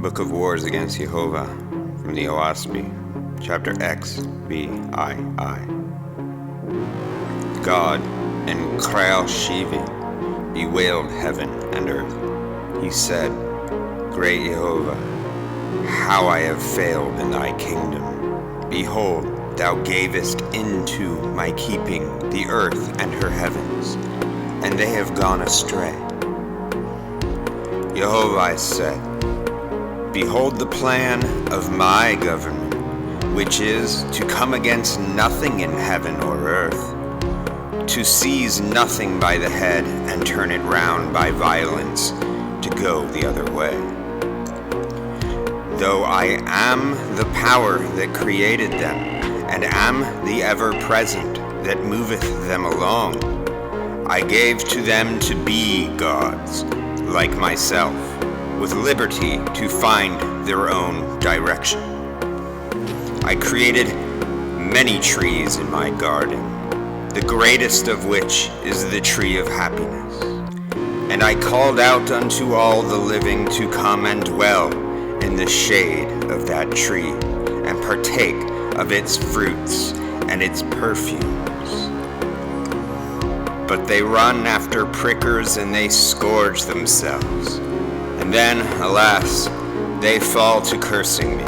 Book of Wars Against Jehovah from the Oahspe, chapter X, B, I. God in Kraal Shivi bewailed heaven and earth. He said, Great Jehovah, how I have failed in thy kingdom. Behold, thou gavest into my keeping the earth and her heavens, and they have gone astray. Jehovah, I said, behold the plan of my government, which is to come against nothing in heaven or earth, to seize nothing by the head and turn it round by violence, to go the other way. Though I am the power that created them, and am the ever-present that moveth them along, I gave to them to be gods, like myself, with liberty to find their own direction. I created many trees in my garden, the greatest of which is the tree of happiness. And I called out unto all the living to come and dwell in the shade of that tree, and partake of its fruits and its perfumes. But they run after prickers and they scourge themselves. And then, alas, they fall to cursing me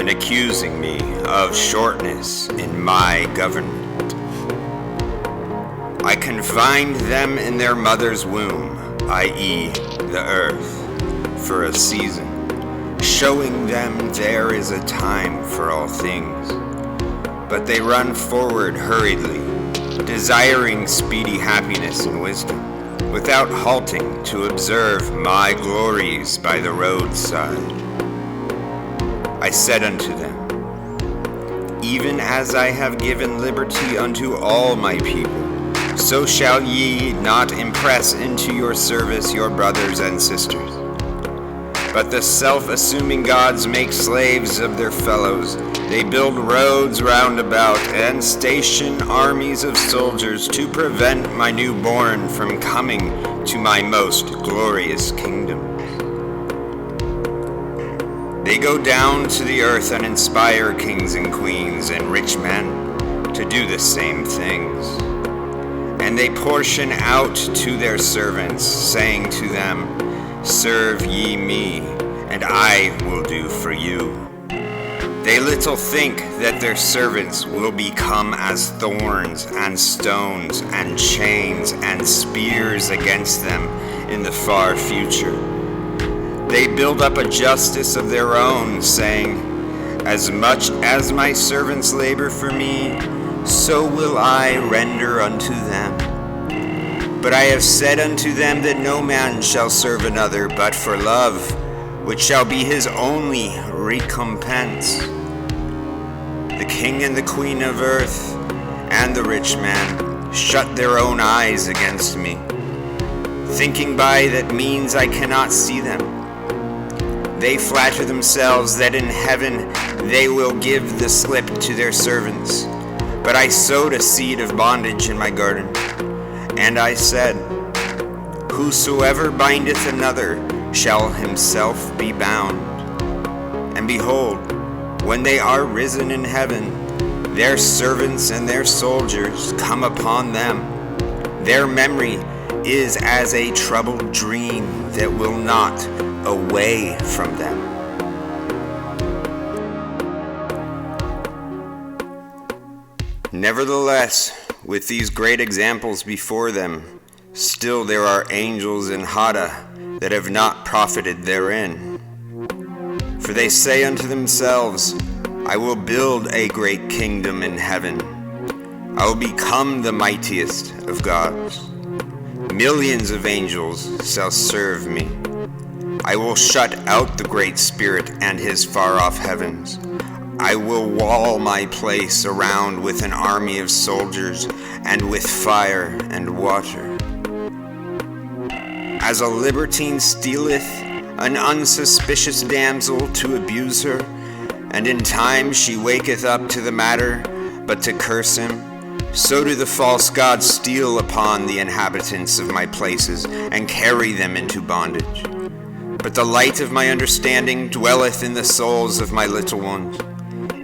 and accusing me of shortness in my government. I confined them in their mother's womb, i.e., the earth, for a season, showing them there is a time for all things. But they run forward hurriedly, desiring speedy happiness and wisdom, without halting to observe my glories by the roadside. I said unto them, even as I have given liberty unto all my people, so shall ye not impress into your service your brothers and sisters. But the self-assuming gods make slaves of their fellows. They build roads round about and station armies of soldiers to prevent my newborn from coming to my most glorious kingdom. They go down to the earth and inspire kings and queens and rich men to do the same things. And they portion out to their servants, saying to them, serve ye me, and I will do for you. They little think that their servants will become as thorns and stones and chains and spears against them in the far future. They build up a justice of their own, saying, as much as my servants labor for me, so will I render unto them. But I have said unto them that no man shall serve another but for love, which shall be his only recompense. The king and the queen of earth and the rich man shut their own eyes against me, thinking by that means I cannot see them. They flatter themselves that in heaven they will give the slip to their servants. But I sowed a seed of bondage in my garden. And I said, whosoever bindeth another shall himself be bound. And behold, when they are risen in heaven, their servants and their soldiers come upon them. Their memory is as a troubled dream that will not away from them. Nevertheless, with these great examples before them, still there are angels in Hada that have not profited therein. For they say unto themselves, I will build a great kingdom in heaven. I will become the mightiest of gods. Millions of angels shall serve me. I will shut out the great spirit and his far-off heavens. I will wall my place around with an army of soldiers and with fire and water. As a libertine stealeth an unsuspicious damsel to abuse her, and in time she waketh up to the matter, but to curse him, so do the false gods steal upon the inhabitants of my places and carry them into bondage. But the light of my understanding dwelleth in the souls of my little ones.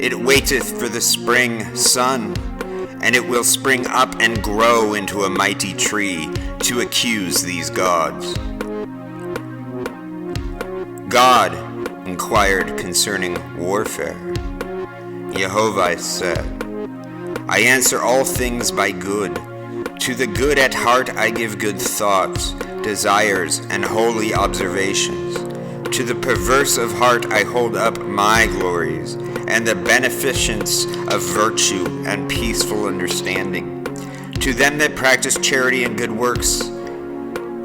It waiteth for the spring sun, and it will spring up and grow into a mighty tree to accuse these gods. God inquired concerning warfare. Jehovah said, I answer all things by good. To the good at heart I give good thoughts, desires, and holy observations. To the perverse of heart I hold up my glories, and the beneficence of virtue and peaceful understanding. To them that practice charity and good works,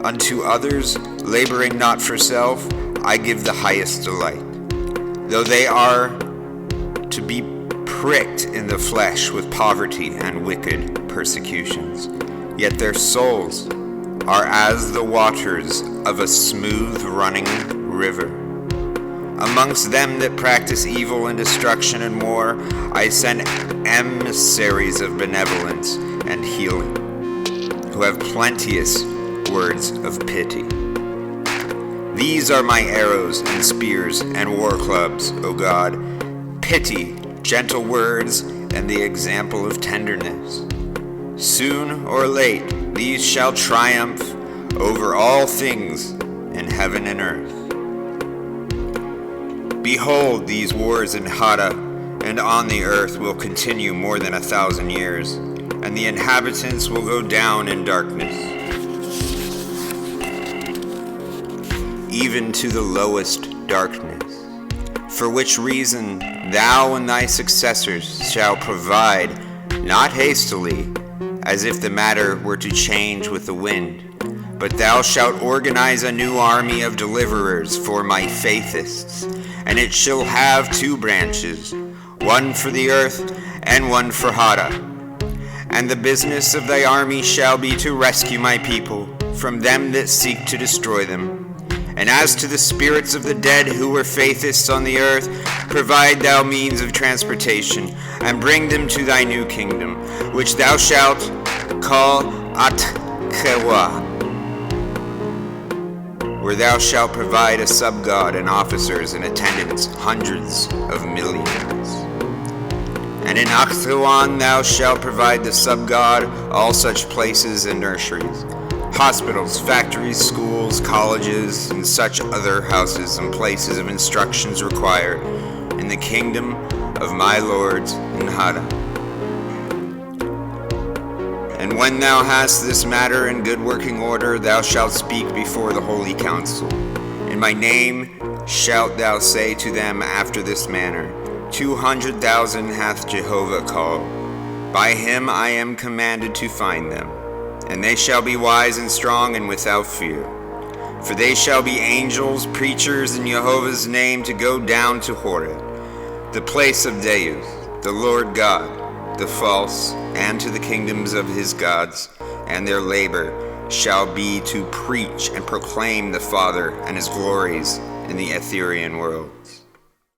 unto others, laboring not for self, I give the highest delight. Though they are to be pricked in the flesh with poverty and wicked persecutions, yet their souls are as the waters of a smooth running river. Amongst them that practice evil and destruction and war, I send emissaries of benevolence and healing, who have plenteous words of pity. These are my arrows and spears and war clubs, O God, pity, gentle words, and the example of tenderness. Soon or late, these shall triumph over all things in heaven and earth. Behold, these wars in Hada and on the earth will continue more than 1,000 years, and the inhabitants will go down in darkness, even to the lowest darkness. For which reason thou and thy successors shall provide, not hastily, as if the matter were to change with the wind, but thou shalt organize a new army of deliverers for my faithists, and it shall have 2 branches, one for the earth and one for Hada. And the business of thy army shall be to rescue my people from them that seek to destroy them. And as to the spirits of the dead who were faithists on the earth, provide thou means of transportation, and bring them to thy new kingdom, which thou shalt call At-Kewa, where thou shalt provide a sub-god and officers and attendants, hundreds of millions. And in Akhtawan thou shalt provide the sub-god, all such places and nurseries, hospitals, factories, schools, colleges, and such other houses and places of instructions required in the kingdom of my lords in Hada. And when thou hast this matter in good working order, thou shalt speak before the holy council. In my name shalt thou say to them after this manner, 200,000 hath Jehovah called. By him I am commanded to find them. And they shall be wise and strong and without fear. For they shall be angels, preachers in Jehovah's name to go down to Horeb, the place of Deus, the Lord God, the false, and to the kingdoms of his gods, and their labor shall be to preach and proclaim the Father and his glories in the Etherean world.